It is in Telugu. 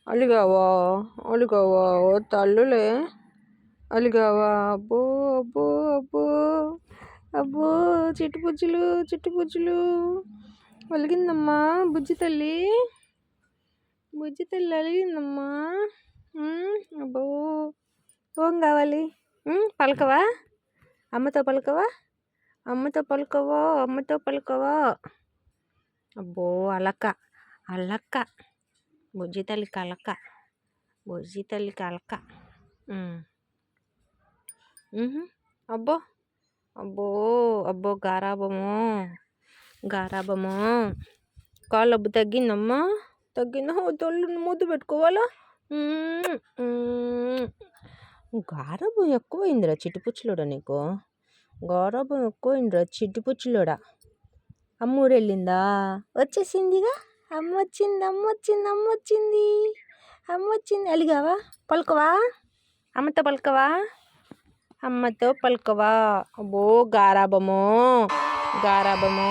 అలిగావా? అలిగావా? ఓ తల్లులే, అలిగావా? అబ్బో అబ్బో అబ్బో అబ్బో, చిట్టుపుచ్చులు చిట్టుపుచ్చులు. అలిగిందమ్మా బుజ్జి తల్లి, బుజ్జి తల్లి అలిగిందమ్మా. అబ్బో, ఫోన్ కావాలి. పలకవా? అమ్మతో పలకవా? అమ్మతో పలకవా? అమ్మతో పలకవా? అబ్బో, అలక్క అలక్క, బుజ్జి తల్లికి అలక్క, బుజ్జి తల్లికి అలక్క. అబ్బో అబ్బో అబ్బో, గారాబము గారాబము. కాళ్ళబ్బు తగ్గిందమ్మా, తగ్గిందా? తొళ్ళు ముద్దు పెట్టుకోవాలా? గారాబం ఎక్కువైందిరా చిట్టుపుచ్చులోడా నీకు, గారాబం ఎక్కువైందిరా చిట్టుపుచ్చులోడా. అమ్మూరు వెళ్ళిందా? వచ్చేసిందిగా, అమ్మ వచ్చింది, అమ్మ వచ్చింది, అమ్మ వచ్చింది, అమ్మ వచ్చింది. అలిగావా? పలుకవా? అమ్మతో పలుకవా? అమ్మతో పలుకవా? అబ్బో, గారాబము గారాబము.